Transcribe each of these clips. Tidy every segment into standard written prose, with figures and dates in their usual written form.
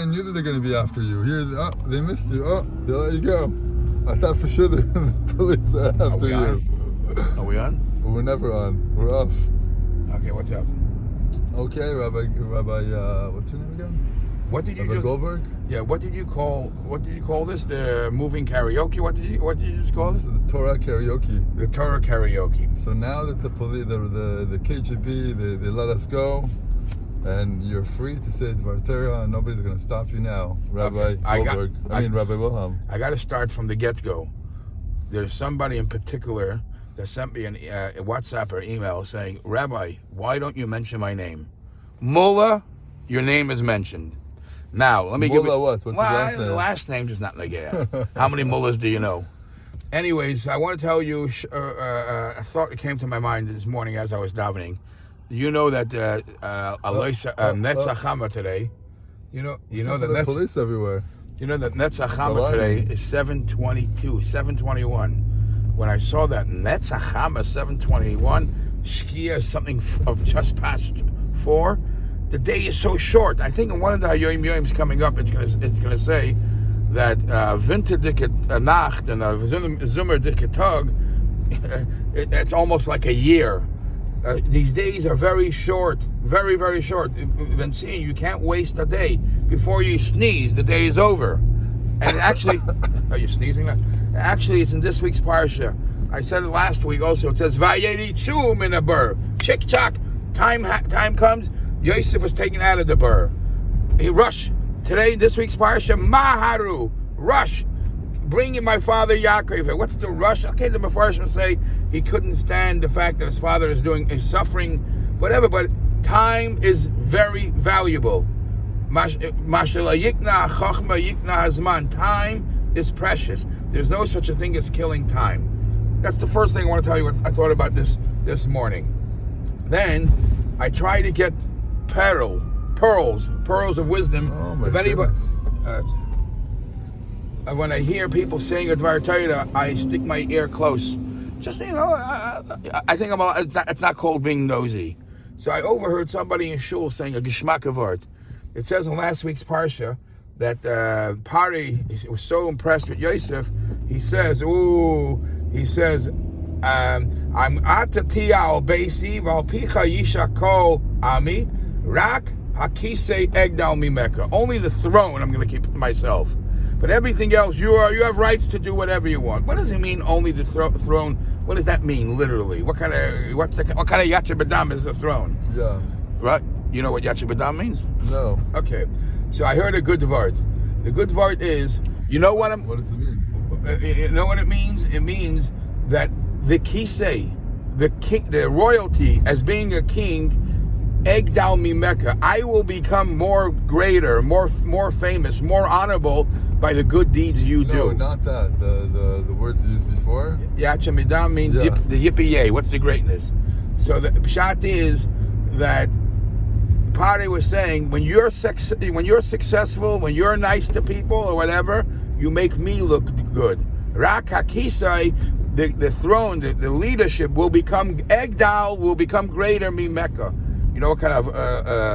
knew that they're going to be after you. Here, they missed you. Oh, they let you go. I thought for sure the police are after you. Are we on? But we're never on. We're off. Okay, what's up? Okay, Rabbi, what's your name again? What did you Rabbi just, Goldberg? Yeah, what did you call this? The moving karaoke? What did you just call This this? is the Torah karaoke. The Torah karaoke. So now that the KGB, they let us go, and you're free to say Dvar Torah, and nobody's going to stop you now, Rabbi Goldberg. Rabbi Wilhelm. I got to start from the get-go. There's somebody in particular that sent me a WhatsApp or email saying, Rabbi, why don't you mention my name? Mullah, your name is mentioned. Now, let me give you... What's his last name? The last name is not Nagaya. How many mullahs do you know? Anyways, I want to tell you a thought that came to my mind this morning as I was davening. You know that Netzach Hama today, you know that police everywhere. You know that Netzach Hama today is 7:22, 7:21. When I saw that Netzach Hama 7:21, Shkia is something of just past 4. The day is so short. I think in one of the Hayoim Yoims coming up, it's gonna say that Winter Dike Nacht and Zimmer Dike Tag, it's almost like a year. These days are very short, very, very short. Been seeing you can't waste a day. Before you sneeze, the day is over. And actually, are you sneezing now? Actually, it's in this week's parsha. I said it last week also. It says Vayetzu min habur. Chick chock. Time comes. Yosef was taken out of the bur. He rushed. Today, this week's parsha, Maharu, rush. Bring in my father Yaakov. What's the rush? Okay, the Mefarshim say he couldn't stand the fact that his father is suffering, whatever, but time is very valuable. Time is precious. There's no such a thing as killing time. That's the first thing I want to tell you what I thought about this morning. Then I try to get pearls of wisdom. Oh my if anybody, goodness. When I hear people saying a Dvar Torah, I stick my ear close. Just I think it's not called being nosy. So I overheard somebody in shul saying a geschmack of art. It says in last week's parsha that Pari was so impressed with Yosef. He says, I'm atatia al beisi val picha yisha kol ami rak hakise egdal mimeka. Only the throne I'm going to keep to myself. But everything else, you have rights to do whatever you want. What does it mean, only the throne? What does that mean, literally? What kind of Yatcha B'dam is the throne? Yeah. Right? You know what Yatcha B'dam means? No. Okay. So I heard a good vart. The good vart is, What does it mean? You know what it means? It means that the kisei, the king, the royalty, as being a king, Egdal Mimeka, I will become more greater, more famous, more honorable by the good deeds you do. No, not that. The words you used before. Yatcha Midam means the yippee yay. What's the greatness? So the pshat is that Pari was saying, when you're successful, when you're nice to people or whatever, you make me look good. Rak hakisai, the throne, the leadership will become Egdal, will become greater Mimeka. You know what kind of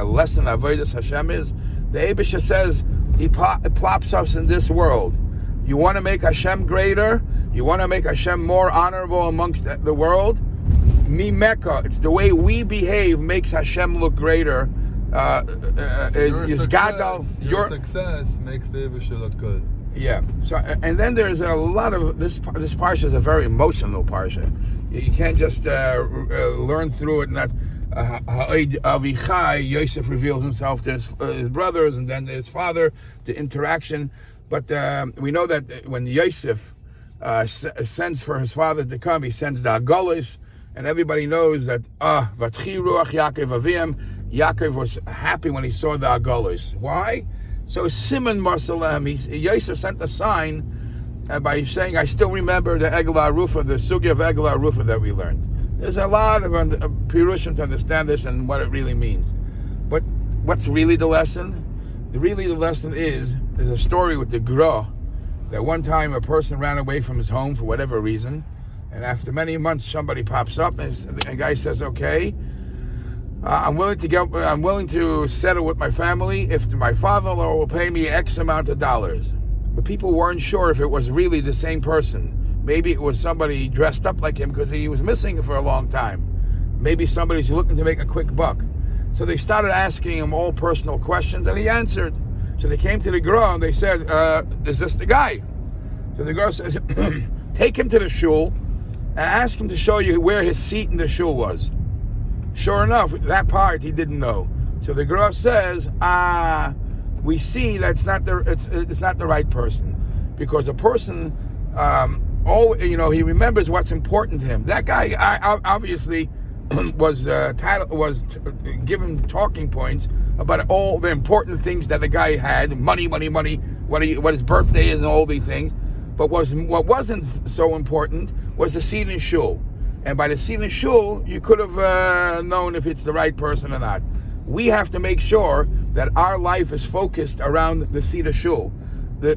lesson Avodas Hashem is? The Eibusha says he plops us in this world. You want to make Hashem greater? You want to make Hashem more honorable amongst the world? Mimeka, it's the way we behave makes Hashem look greater. Your success makes the Eibusha look good. Yeah. So, and then there's a lot of this parsha is a very emotional parsha. You can't just learn through it and not. Avichai, Yosef reveals himself to his brothers and then to his father, the interaction. But we know that when Yosef sends for his father to come, he sends the Agolis, and everybody knows that Vatchi Ruach Yaakov Avim, Yaakov was happy when he saw the Agolis. Why? So Simon Masalem, Yosef sent a sign by saying, I still remember the Egel Arufa, the Sugya of Egel Arufa that we learned. There's a lot of Pirushim to understand this and what it really means. But what's really the lesson? The lesson is, there's a story with the Gra, that one time a person ran away from his home for whatever reason, and after many months somebody pops up and the guy says, okay, I'm willing to settle with my family if my father-in-law will pay me X amount of dollars. But people weren't sure if it was really the same person. Maybe it was somebody dressed up like him because he was missing for a long time. Maybe somebody's looking to make a quick buck. So they started asking him all personal questions, and he answered. So they came to the Gra and they said, is this the guy? So the Gra says, take him to the shul and ask him to show you where his seat in the shul was. Sure enough, that part he didn't know. So the Gra says, we see that it's not the right person, because a person, he remembers what's important to him. That guy obviously was given talking points about all the important things that the guy had, money, what his birthday is and all these things. But what wasn't so important was the seat in shul. And by the seat in shul, you could have known if it's the right person or not. We have to make sure that our life is focused around the seat of shul, the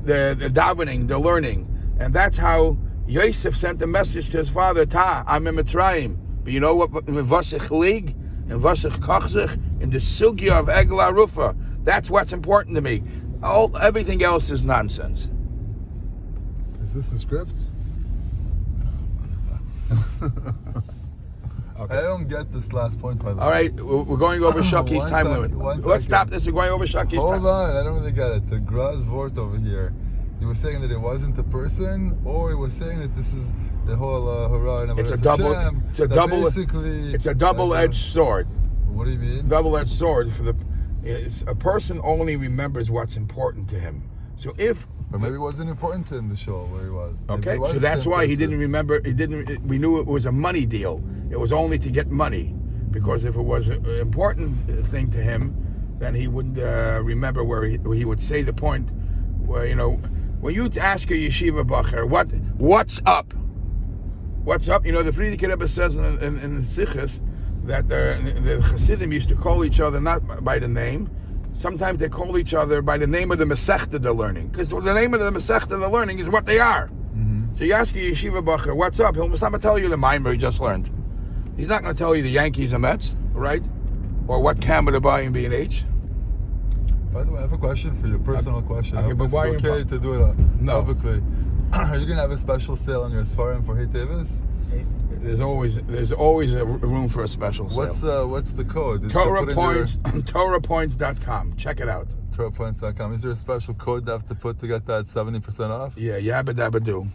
davening, the learning. And that's how Yosef sent a message to his father, I'm in Mitzrayim. But you know what? In Vasich Lig, in Vasich Kochzich, in the Sugya of Egla Rufa, that's what's important to me. Everything else is nonsense. Is this the script? Okay. I don't get this last point, by the way. All right, we're going over Shaki's time limit. Let's stop this. We're going over Shaki's time. Hold on, I don't really get it. The Graz Vort over here. You were saying that it wasn't the person, or you were saying that this is the whole hurrah and it's a double-edged sword. What do you mean? Double-edged sword a person only remembers what's important to him. So but maybe it wasn't important to him to show where he was. Okay, so that's why he didn't remember. We knew it was a money deal. It was only to get money, because if it was an important thing to him, then he would remember where he would say the point where, when you ask a yeshiva bacher, what's up? What's up? The Frierdiker Rebbe says in the Sichos that the Hasidim used to call each other not by the name. Sometimes they call each other by the name of the Masechta they're learning, because the name of the Masechta they're learning is what they are. Mm-hmm. So you ask a yeshiva bacher, what's up? He'll not tell you the Maimer he just learned. He's not going to tell you the Yankees and Mets, right? Or what camera to buy in B&H. By the way, I have a question for you, a personal question. Okay, but why it's okay to do it publicly. Are you going to have a special sale on your Sfarim for Hey Tevis? There's always a room for a special sale. What's the code? Torah Points, TorahPoints.com. Check it out. TorahPoints.com. Is there a special code they have to put to get that 70% off? Yeah, yabba dabba do.